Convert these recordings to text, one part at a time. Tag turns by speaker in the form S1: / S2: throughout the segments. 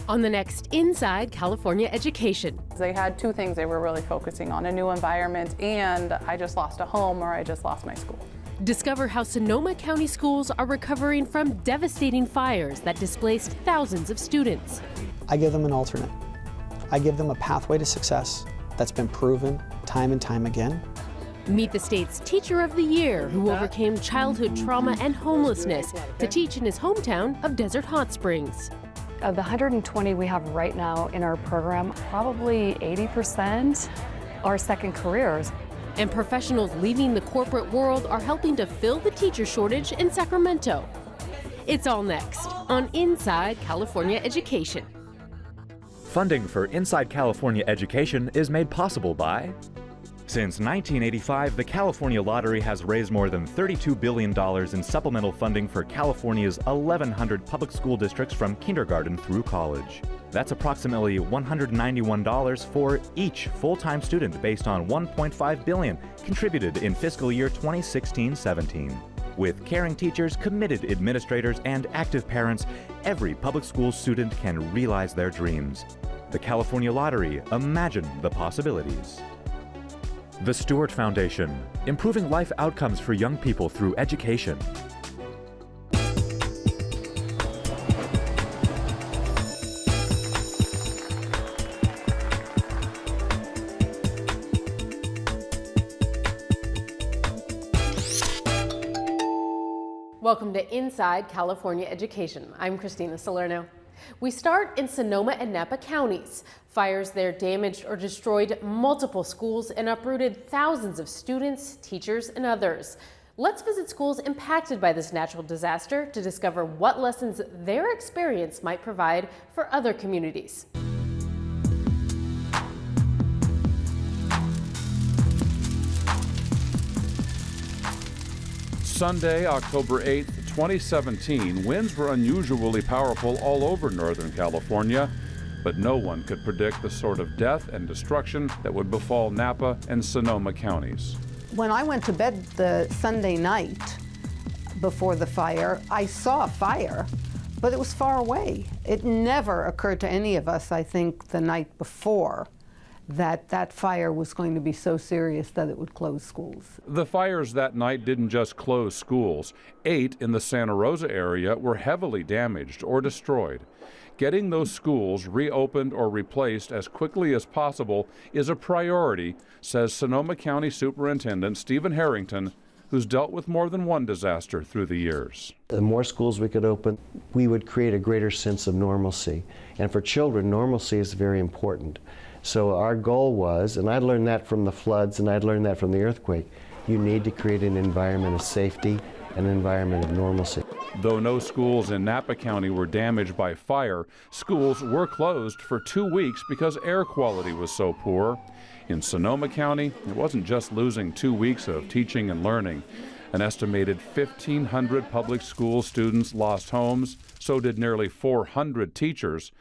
S1: On the next Inside California Education.
S2: They had two things they were really focusing on: a new environment and I just lost a home or I just lost my school.
S1: Discover how Sonoma County schools are recovering from devastating fires that displaced thousands of students.
S3: I give them an alternate. I give them a pathway to success that's been proven time and time again.
S1: Meet the state's Teacher of the Year, who overcame childhood trauma and homelessness to teach in his hometown of Desert Hot Springs.
S4: Of the 120 we have right now in our program, probably 80% are second careers.
S1: And professionals leaving the corporate world are helping to fill the teacher shortage in Sacramento. It's all next on Inside California Education.
S5: Funding for Inside California Education is made possible by... Since 1985, the California Lottery has raised more than $32 billion in supplemental funding for California's 1,100 public school districts from kindergarten through college. That's approximately $191 for each full-time student based on $1.5 billion contributed in fiscal year 2016-17. With caring teachers, committed administrators, and active parents, every public school student can realize their dreams. The California Lottery, imagine the possibilities. The STUART Foundation, improving life outcomes for young people through education.
S1: Welcome to Inside California Education. I'm Christina Salerno. We start in Sonoma and Napa counties. Fires there damaged or destroyed multiple schools and uprooted thousands of students, teachers, and others. Let's visit schools impacted by this natural disaster to discover what lessons their experience might provide for other communities.
S6: Sunday, October 8th, 2017, winds were unusually powerful all over Northern California, but no one could predict the sort of death and destruction that would befall Napa and Sonoma counties.
S7: When I went to bed the Sunday night before the fire, I saw a fire, but it was far away. It never occurred to any of us, I think, the night before, that that fire was going to be so serious that it would close schools.
S6: The fires that night didn't just close schools. 8 in the Santa Rosa area were heavily damaged or destroyed. Getting those schools reopened or replaced as quickly as possible is a priority, says Sonoma County Superintendent Stephen Harrington, who's dealt with more than one disaster through the years.
S8: The more schools we could open, we would create a greater sense of normalcy. And for children, normalcy is very important. So our goal was, and I learned that from the floods and I learned that from the earthquake, you need to create an environment of safety, an environment of normalcy.
S6: Though no schools in Napa County were damaged by fire, schools were closed for 2 weeks because air quality was so poor. In Sonoma County, it wasn't just losing 2 weeks of teaching and learning. An estimated 1,500 public school students lost homes, so did nearly 400 teachers.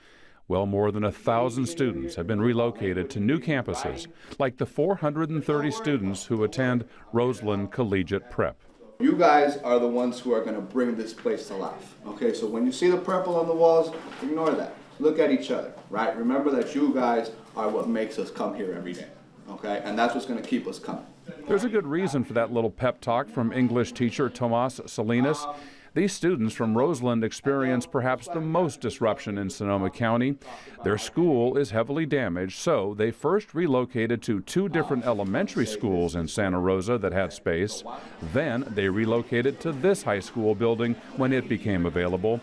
S6: Well, more than 1,000 students have been relocated to new campuses, like the 430 students who attend Roseland Collegiate Prep.
S9: You guys are the ones who are going to bring this place to life. Okay, so when you see the purple on the walls, ignore that. Look at each other, right? Remember that you guys are what makes us come here every day, okay? And that's what's going to keep us coming.
S6: There's a good reason for that little pep talk from English teacher Tomas Salinas. These students from Roseland experience perhaps the most disruption in Sonoma County. Their school is heavily damaged, so they first relocated to 2 different elementary schools in Santa Rosa that had space. Then they relocated to this high school building when it became available.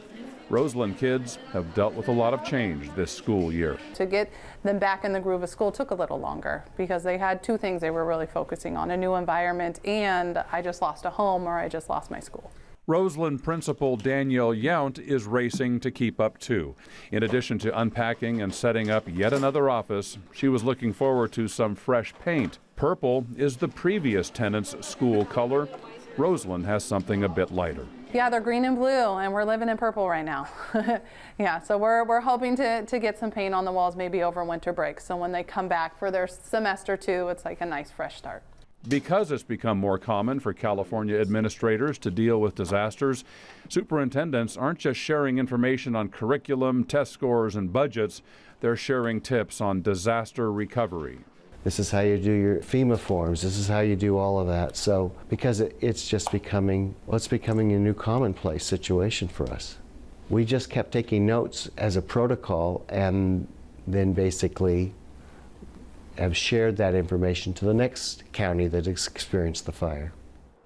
S6: Roseland kids have dealt with a lot of change this school year.
S2: To get them back in the groove of school took a little longer because they had two things they were really focusing on: a new environment and I just lost a home or I just lost my school.
S6: Roseland Principal Danielle Yount is racing to keep up too. In addition to unpacking and setting up yet another office, she was looking forward to some fresh paint. Purple is the previous tenant's school color. Roseland has something a bit lighter.
S2: Yeah, they're green and blue, and we're living in purple right now. Yeah, so we're hoping to get some paint on the walls maybe over winter break, so when they come back for their semester 2, it's like a nice fresh start.
S6: Because it's become more common for California administrators to deal with disasters, superintendents aren't just sharing information on curriculum, test scores, and budgets. They're sharing tips on disaster recovery.
S8: This is how you do your FEMA forms. This is how you do all of that. So, because it's just becoming, well, it's becoming a new commonplace situation for us. We just kept taking notes as a protocol and then basically have shared that information to the next county that has experienced the fire.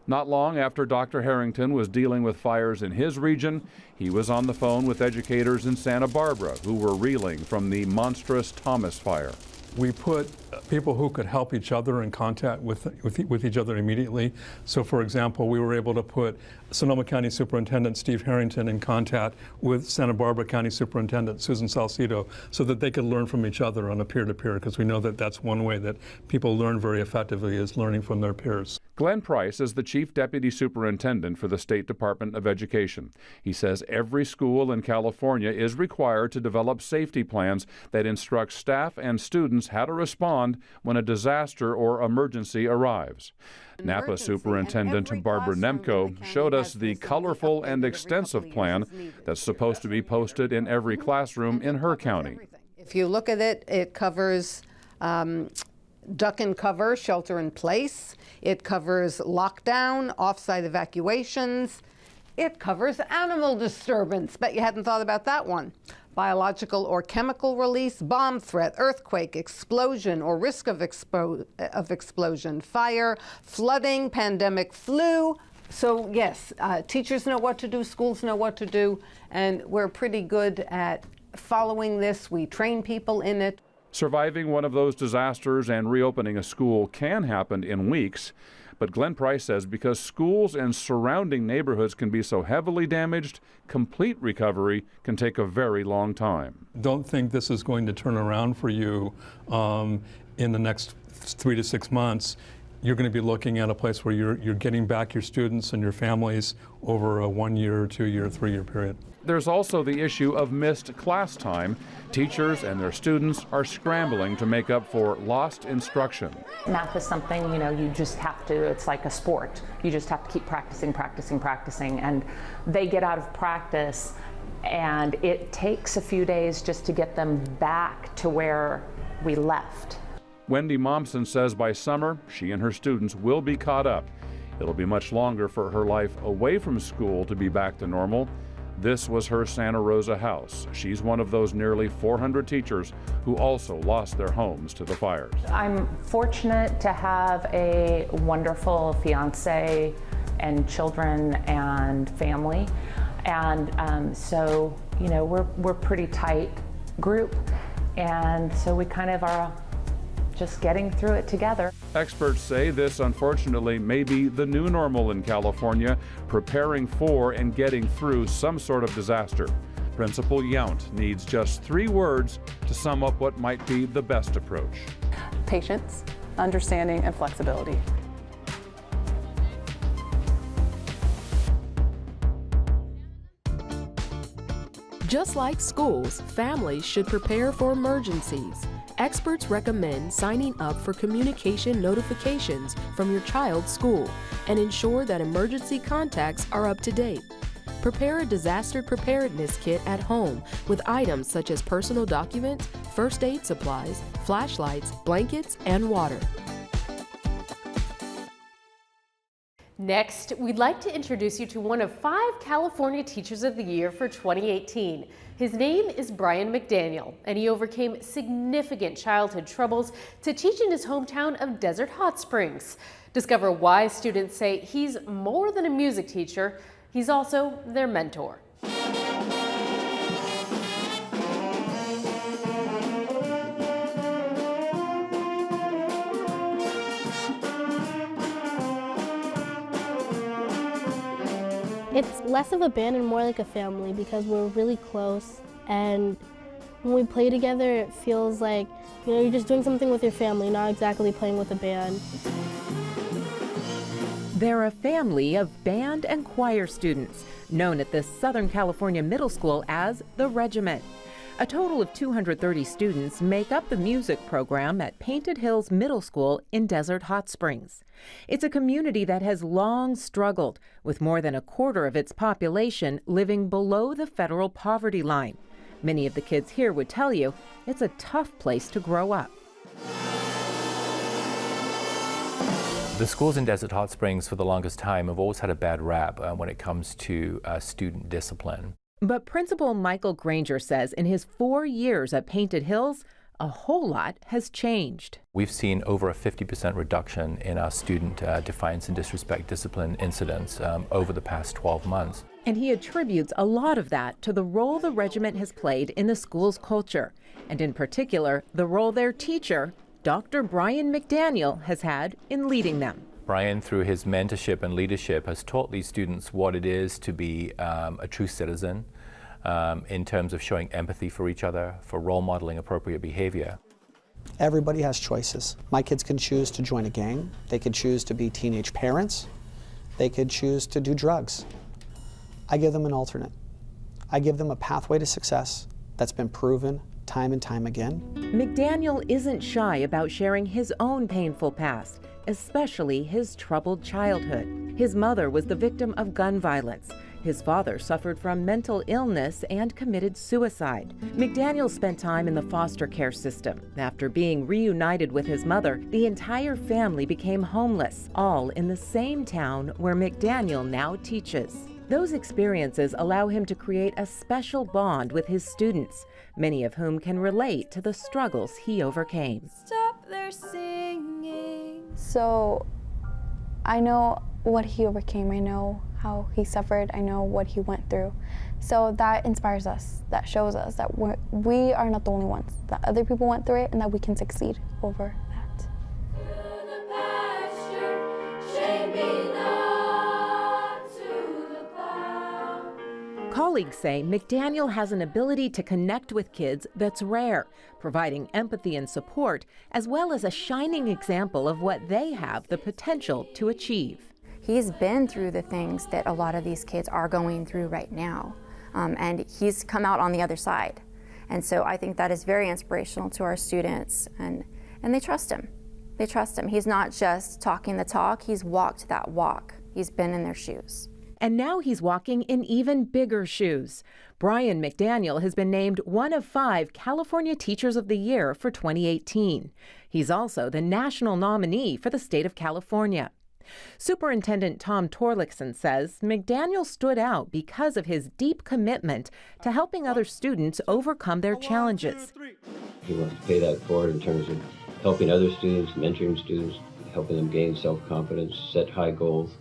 S6: Not long after Dr. Harrington was dealing with fires in his region, he was on the phone with educators in Santa Barbara who were reeling from the monstrous Thomas fire.
S10: We put people who could help each other in contact with each other immediately. So, for example, we were able to put Sonoma County Superintendent Steve Harrington in contact with Santa Barbara County Superintendent Susan Salcido so that they could learn from each other on a peer-to-peer, because we know that that's one way that people learn very effectively, is learning from their peers.
S6: Glenn Price is the Chief Deputy Superintendent for the State Department of Education. He says every school in California is required to develop safety plans that instruct staff and students how to respond when a disaster or emergency arrives. Napa Superintendent Barbara Nemko showed us the colorful and extensive plan that's supposed to be posted in every classroom in her county.
S7: If you look at it, it covers duck and cover, shelter in place. It covers lockdown, off-site evacuations. It covers animal disturbance. Bet you hadn't thought about that one. Biological or chemical release, bomb threat, earthquake, explosion or risk of explosion, fire, flooding, pandemic, flu. So yes, teachers know what to do, schools know what to do, and we're pretty good at following this. We train people in it.
S6: Surviving one of those disasters and reopening a school can happen in weeks, but Glenn Price says because schools and surrounding neighborhoods can be so heavily damaged, complete recovery can take a very long time.
S10: Don't think this is going to turn around for you in the next 3 to 6 months. You're going to be looking at a place where you're getting back your students and your families over a 1 year, 2 year, 3 year period.
S6: There's also the issue of missed class time. Teachers and their students are scrambling to make up for lost instruction.
S11: Math is something, you just have to, it's like a sport. You just have to keep practicing, and they get out of practice, and it takes a few days just to get them back to where we left.
S6: Wendy Momsen says by summer, she and her students will be caught up. It'll be much longer for her life away from school to be back to normal. This was her Santa Rosa house. She's one of those nearly 400 teachers who also lost their homes to the fires.
S11: I'm fortunate to have a wonderful fiance and children and family. And so, we're pretty tight group. And so we kind of are just getting through it together.
S6: Experts say this, unfortunately, may be the new normal in California, preparing for and getting through some sort of disaster. Principal Yount needs just 3 words to sum up what might be the best approach.
S2: Patience, understanding, and flexibility.
S12: Just like schools, families should prepare for emergencies. Experts recommend signing up for communication notifications from your child's school and ensure that emergency contacts are up to date. Prepare a disaster preparedness kit at home with items such as personal documents, first aid supplies, flashlights, blankets, and water.
S1: Next, we'd like to introduce you to one of 5 California Teachers of the Year for 2018. His name is Brian McDaniel, and he overcame significant childhood troubles to teach in his hometown of Desert Hot Springs. Discover why students say he's more than a music teacher, he's also their mentor.
S13: It's less of a band and more like a family because we're really close, and when we play together it feels like you're just doing something with your family, not exactly playing with a band.
S14: They're a family of band and choir students known at this Southern California middle school as the Regiment. A total of 230 students make up the music program at Painted Hills Middle School in Desert Hot Springs. It's a community that has long struggled, with more than a quarter of its population living below the federal poverty line. Many of the kids here would tell you it's a tough place to grow up.
S15: The schools in Desert Hot Springs for the longest time have always had a bad rap when it comes to student discipline.
S14: But Principal Michael Granger says in his 4 years at Painted Hills, a whole lot has changed.
S15: We've seen over a 50% reduction in our student defiance and disrespect discipline incidents over the past 12 months.
S14: And he attributes a lot of that to the role the regiment has played in the school's culture, and in particular, the role their teacher, Dr. Brian McDaniel, has had in leading them.
S15: Brian, through his mentorship and leadership, has taught these students what it is to be a true citizen in terms of showing empathy for each other, for role modeling appropriate behavior.
S3: Everybody has choices. My kids can choose to join a gang. They could choose to be teenage parents. They could choose to do drugs. I give them an alternate. I give them a pathway to success that's been proven time and time again.
S14: McDaniel isn't shy about sharing his own painful past, especially his troubled childhood. His mother was the victim of gun violence. His father suffered from mental illness and committed suicide. McDaniel spent time in the foster care system. After being reunited with his mother, the entire family became homeless, all in the same town where McDaniel now teaches. Those experiences allow him to create a special bond with his students, many of whom can relate to the struggles he overcame.
S16: Stop their singing. So I know what he overcame. I know how he suffered. I know what he went through. So that inspires us. That shows us that we are not the only ones, that other people went through it and that we can succeed over that.
S14: Colleagues say McDaniel has an ability to connect with kids that's rare, providing empathy and support, as well as a shining example of what they have the potential to achieve.
S17: He's been through the things that a lot of these kids are going through right now, and he's come out on the other side. And so I think that is very inspirational to our students, and they trust him. They trust him. He's not just talking the talk, he's walked that walk. He's been in their shoes.
S14: And now he's walking in even bigger shoes. Brian McDaniel has been named one of 5 California Teachers of the Year for 2018. He's also the national nominee for the state of California. Superintendent Tom Torlakson says McDaniel stood out because of his deep commitment to helping other students overcome their challenges.
S18: He wants to pay that forward in terms of helping other students, mentoring students, helping them gain self-confidence, set high goals.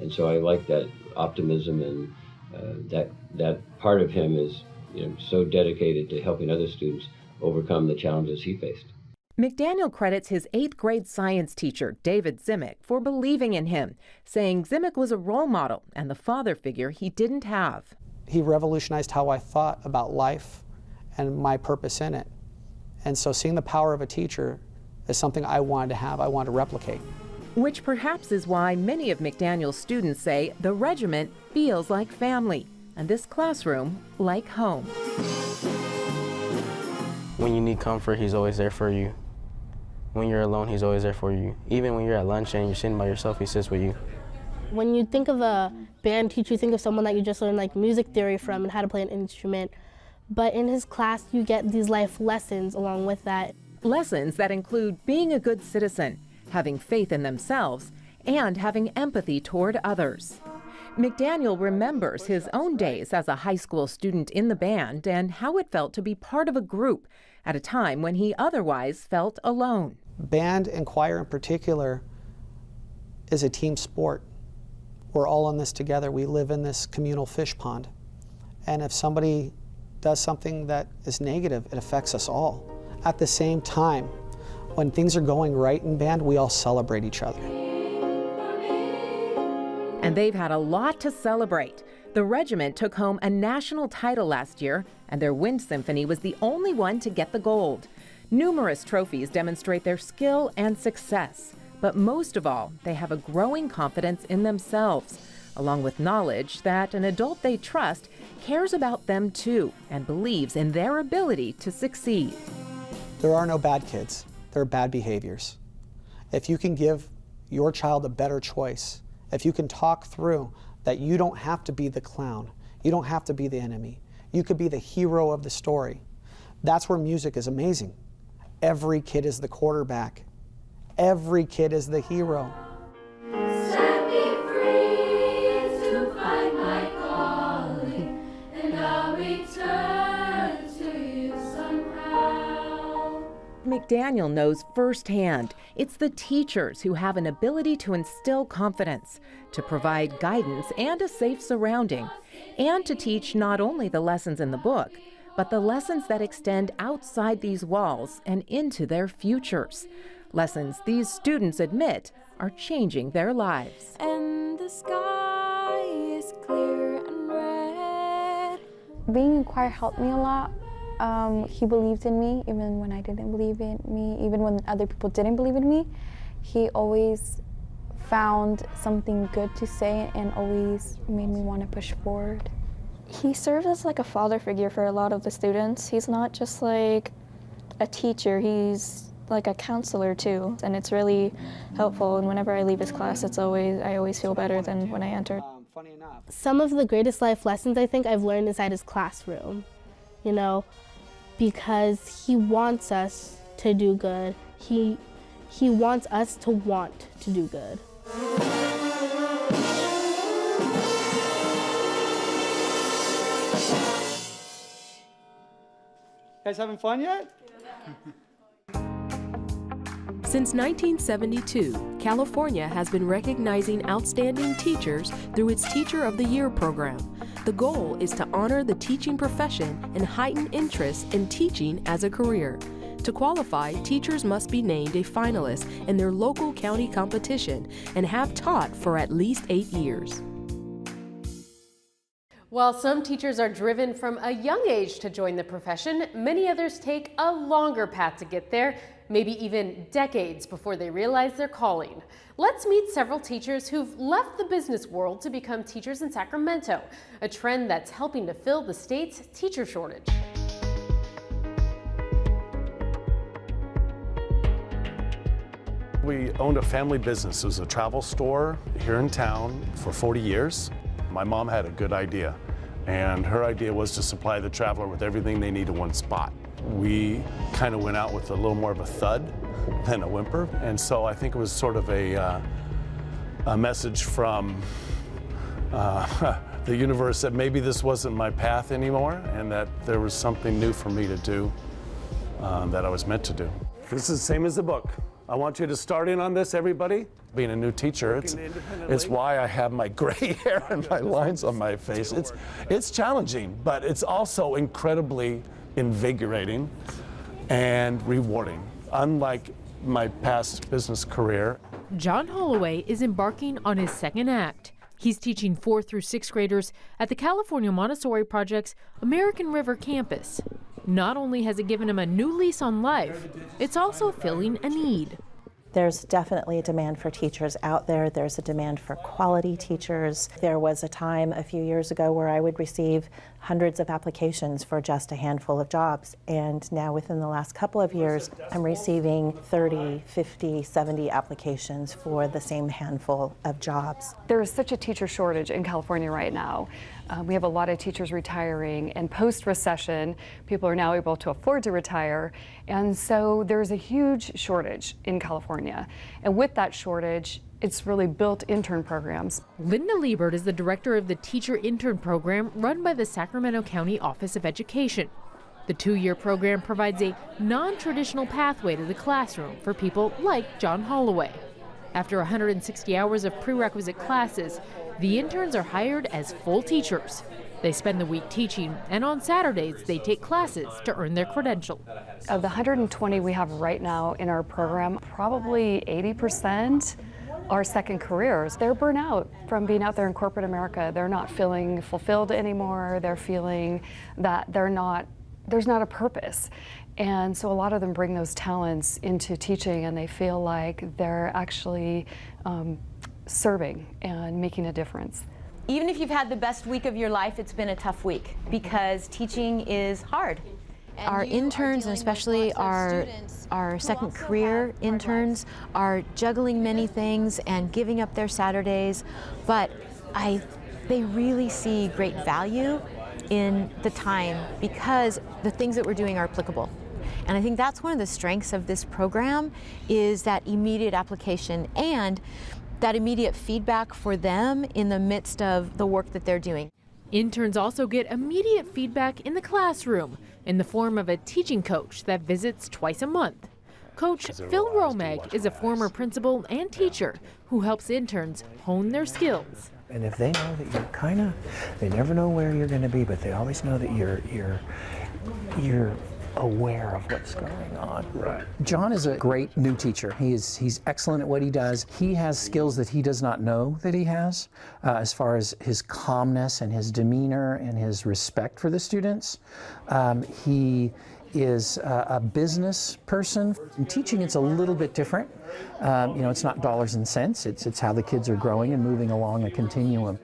S18: And so I like that optimism, and that part of him is so dedicated to helping other students overcome the challenges he faced.
S14: McDaniel credits his 8th grade science teacher, David Zimick, for believing in him, saying Zimick was a role model and the father figure he didn't have.
S3: He revolutionized how I thought about life and my purpose in it. And so seeing the power of a teacher is something I wanted to have, I wanted to replicate.
S14: Which perhaps is why many of McDaniel's students say the regiment feels like family, and this classroom like home.
S19: When you need comfort, he's always there for you. When you're alone, he's always there for you. Even when you're at lunch and you're sitting by yourself, he sits with you.
S13: When you think of a band teacher, you think of someone that you just learned like music theory from and how to play an instrument. But in his class, you get these life lessons along with that.
S14: Lessons that include being a good citizen, having faith in themselves, and having empathy toward others. McDaniel remembers his own days as a high school student in the band and how it felt to be part of a group at a time when he otherwise felt alone.
S3: Band and choir in particular is a team sport. We're all in this together. We live in this communal fish pond. And if somebody does something that is negative, it affects us all. At the same time, when things are going right in band, we all celebrate each other.
S14: And they've had a lot to celebrate. The regiment took home a national title last year, and their wind symphony was the only one to get the gold. Numerous trophies demonstrate their skill and success, but most of all, they have a growing confidence in themselves. along with knowledge that an adult they trust cares about them too and believes in their ability to succeed.
S3: There are no bad kids. There are bad behaviors. If you can give your child a better choice, if you can talk through that you don't have to be the clown, you don't have to be the enemy, you could be the hero of the story. That's where music is amazing. Every kid is the quarterback. Every kid is the hero.
S20: Set me free to find my calling, and I'll return to you somehow.
S14: McDaniel knows firsthand it's the teachers who have an ability to instill confidence, to provide guidance and a safe surrounding, and to teach not only the lessons in the book, but the lessons that extend outside these walls and into their futures. Lessons these students admit are changing their lives.
S16: And the sky is clear and red. Being in choir helped me a lot. He believed in me even when I didn't believe in me, even when other people didn't believe in me. He always found something good to say and always made me want to push forward.
S21: He serves as like a father figure for a lot of the students. He's not just like a teacher, he's like a counselor too, and it's really helpful. And whenever I leave his class, I always feel better than when I entered.
S13: Some of the greatest life lessons I think I've learned inside his classroom, you know, because he wants us to do good. He wants us to want to do good.
S3: You guys having fun yet?
S12: Since 1972, California has been recognizing outstanding teachers through its Teacher of the Year program. The goal is to honor the teaching profession and heighten interest in teaching as a career. To qualify, teachers must be named a finalist in their local county competition and have taught for at least 8 years.
S1: While some teachers are driven from a young age to join the profession, many others take a longer path to get there, maybe even decades before they realize their calling. Let's meet several teachers who've left the business world to become teachers in Sacramento, a trend that's helping to fill the state's teacher shortage.
S22: We owned a family business. It was a travel store here in town for 40 years. My mom had a good idea, and her idea was to supply the traveler with everything they need in one spot. We kind of went out with a little more of a thud than a whimper, and so I think it was sort of a message from the universe that maybe this wasn't my path anymore, and that there was something new for me to do that I was meant to do. This is the same as the book. I want you to start in on this, everybody. Being a new teacher, it's why I have my gray hair and my lines on my face. It's challenging, but it's also incredibly invigorating and rewarding, unlike my past business career.
S23: John Holloway is embarking on his second act. He's teaching 4th through 6th graders at the California Montessori Project's American River campus. Not only has it given him a new lease on life, it's also filling a need.
S24: There's definitely a demand for teachers out there. There's a demand for quality teachers. There was a time a few years ago where I would receive hundreds of applications for just a handful of jobs. And now within the last couple of years, I'm receiving 30, 50, 70 applications for the same handful of jobs.
S4: There is such a teacher shortage in California right now. We have a lot of teachers retiring, and post-recession, people are now able to afford to retire. And so there's a huge shortage in California. And with that shortage, it's really built intern programs.
S23: Linda Liebert is the director of the Teacher Intern Program run by the Sacramento County Office of Education. The 2-year program provides a non-traditional pathway to the classroom for people like John Holloway. After 160 hours of prerequisite classes, the interns are hired as full teachers. They spend the week teaching, and on Saturdays they take classes to earn their credential.
S4: Of the 120 we have right now in our program, probably 80% are second careers. They're burnt out from being out there in corporate America. They're not feeling fulfilled anymore. They're feeling that there's not a purpose. And so a lot of them bring those talents into teaching, and they feel like they're actually serving and making a difference.
S5: Even if you've had the best week of your life, it's been a tough week because teaching is hard.
S7: Our interns, and especially our second career interns, are juggling many things and giving up their Saturdays, but they really see great value in the time because the things that we're doing are applicable. And I think that's one of the strengths of this program is that immediate application and that immediate feedback for them in the midst of the work that they're doing.
S23: Interns also get immediate feedback in the classroom in the form of a teaching coach that visits twice a month. Coach Phil Romeg is a former principal and teacher who helps interns hone their skills.
S8: And if they know that you're they never know where you're going to be, but they always know that you're aware of what's going on. Right. John is a great new teacher. He's excellent at what he does. He has skills that he does not know that he has, as far as his calmness and his demeanor and his respect for the students. He is a business person. In teaching, it's a little bit different. It's not dollars and cents. It's how the kids are growing and moving along a continuum.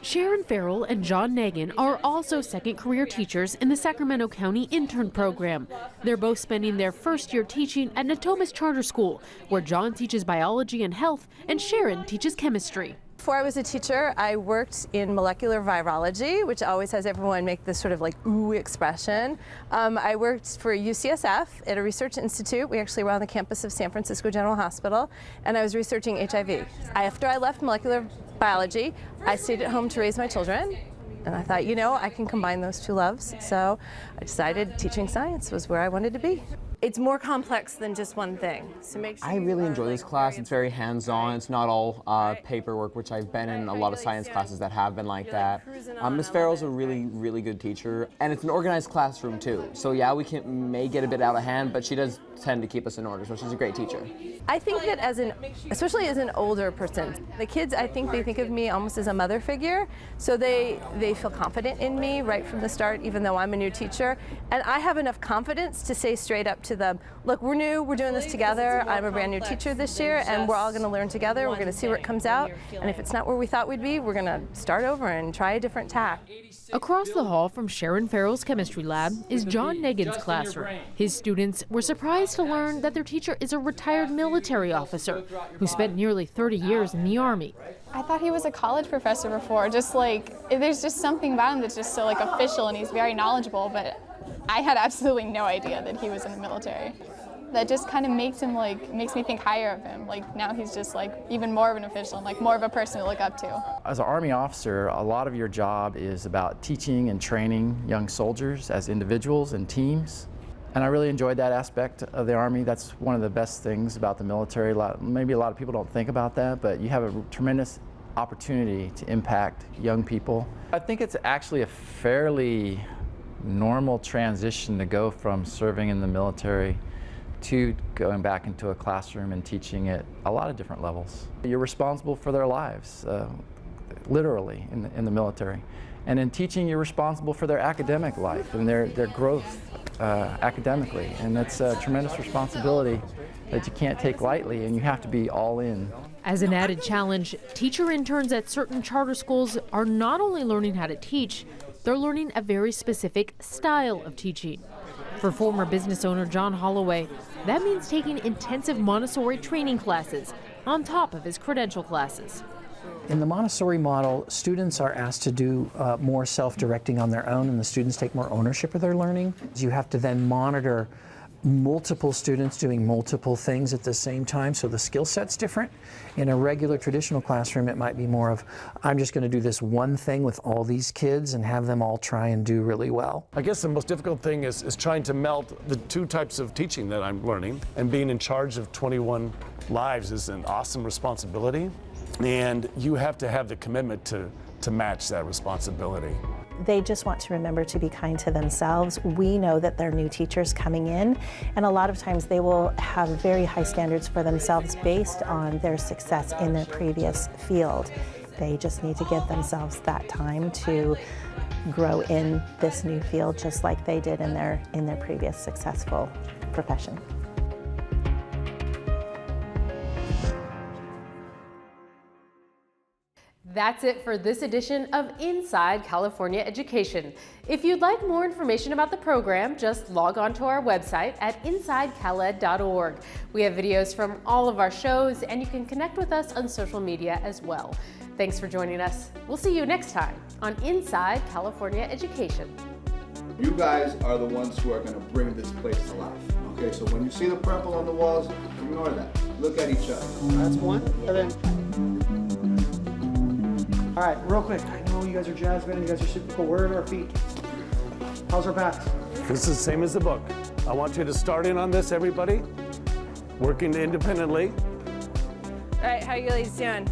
S23: Sharon Farrell and John Nagan are also second career teachers in the Sacramento County Intern Program. They're both spending their first year teaching at Natomas Charter School, where John teaches biology and health and Sharon teaches chemistry.
S9: Before I was a teacher, I worked in molecular virology, which always has everyone make this sort of like ooh expression. I worked for UCSF at a research institute. We actually were on the campus of San Francisco General Hospital, and I was researching HIV. After I left molecular biology, I stayed at home to raise my children, and I thought, I can combine those two loves. So I decided teaching science was where I wanted to be. It's more complex than just one thing. So make sure
S25: I really enjoy this class. It's very hands-on. It's not all paperwork, which I've been in a lot of science classes that have been like that. Ms. Farrell's a really, really good teacher, and it's an organized classroom too. So yeah, we may get a bit out of hand, but she does tend to keep us in order, so she's a great teacher.
S9: I think that especially as an older person, the kids, I think they think of me almost as a mother figure, so they feel confident in me right from the start, even though I'm a new teacher. And I have enough confidence to say straight up to them, look, we're new, we're doing this together, I'm a brand new teacher this year, and we're all going to learn together, we're going to see where it comes out, and if it's not where we thought we'd be, we're going to start over and try a different tack.
S23: Across the hall from Sharon Farrell's chemistry lab is John Nagan's classroom. His students were surprised to learn that their teacher is a retired military officer who spent nearly 30 years in the Army.
S26: I thought he was a college professor before, there's just something about him that's just so official, and he's very knowledgeable, but I had absolutely no idea that he was in the military. That just kind of makes me think higher of him. Now he's just even more of an official and more of a person to look up to.
S27: As an Army officer, a lot of your job is about teaching and training young soldiers as individuals and teams. And I really enjoyed that aspect of the Army. That's one of the best things about the military. Maybe a lot of people don't think about that, but you have a tremendous opportunity to impact young people. I think it's actually a fairly normal transition to go from serving in the military to going back into a classroom and teaching at a lot of different levels. You're responsible for their lives, literally, in the military. And in teaching, you're responsible for their academic life and their growth academically. And that's a tremendous responsibility that you can't take lightly, and you have to be all in.
S23: As an added challenge, teacher interns at certain charter schools are not only learning how to teach, they're learning a very specific style of teaching. For former business owner John Holloway, that means taking intensive Montessori training classes on top of his credential classes.
S3: In the Montessori model, students are asked to do more self-directing on their own, and the students take more ownership of their learning. You have to then monitor multiple students doing multiple things at the same time, so the skill set's different. In a regular traditional classroom, it might be more of, I'm just going to do this one thing with all these kids and have them all try and do really well.
S22: I guess the most difficult thing is trying to melt the two types of teaching that I'm learning, and being in charge of 21 lives is an awesome responsibility, and you have to have the commitment to match that responsibility.
S24: They just want to remember to be kind to themselves. We know that they're new teachers coming in, and a lot of times they will have very high standards for themselves based on their success in their previous field. They just need to give themselves that time to grow in this new field just like they did in their previous successful profession.
S1: That's it for this edition of Inside California Education. If you'd like more information about the program, just log on to our website at insidecaled.org. We have videos from all of our shows, and you can connect with us on social media as well. Thanks for joining us. We'll see you next time on Inside California Education.
S2: You guys are the ones who are going to bring this place to life. Okay, so when you see the purple on the walls, ignore that. Look at each other.
S3: That's one. And then, all right, real quick. I know you guys are jazz band. You guys are super cool. Where are our feet? How's our backs?
S22: This is the same as the book. I want you to start in on this, everybody. Working independently.
S9: All right, how you ladies doing?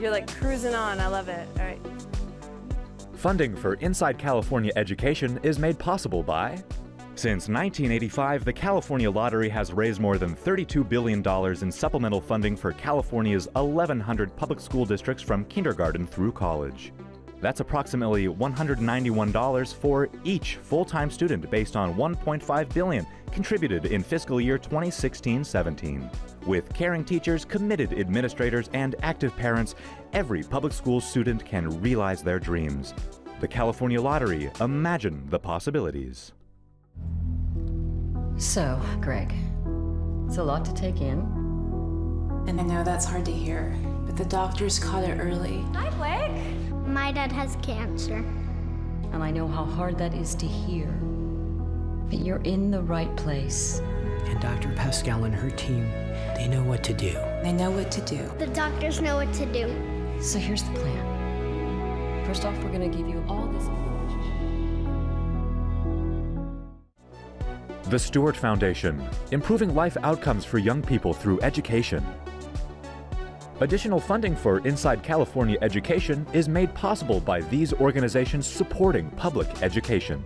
S9: You're like cruising on. I love it. All right.
S6: Funding for Inside California Education is made possible by... Since 1985, the California Lottery has raised more than $32 billion in supplemental funding for California's 1,100 public school districts from kindergarten through college. That's approximately $191 for each full-time student based on $1.5 billion contributed in fiscal year 2016-17. With caring teachers, committed administrators, and active parents, every public school student can realize their dreams. The California Lottery, imagine the possibilities.
S10: So, Greg, it's a lot to take in.
S11: And I know that's hard to hear, but the doctors caught it early.
S15: Hi, Blake. My dad has cancer.
S10: And I know how hard that is to hear. But you're in the right place.
S17: And Dr. Pascal and her team, they know what to do.
S11: They know what to do.
S15: The doctors know what to do.
S10: So here's the plan. First off, we're going to give you all this information.
S6: The STUART Foundation, improving life outcomes for young people through education. Additional funding for Inside California Education is made possible by these organizations supporting public education.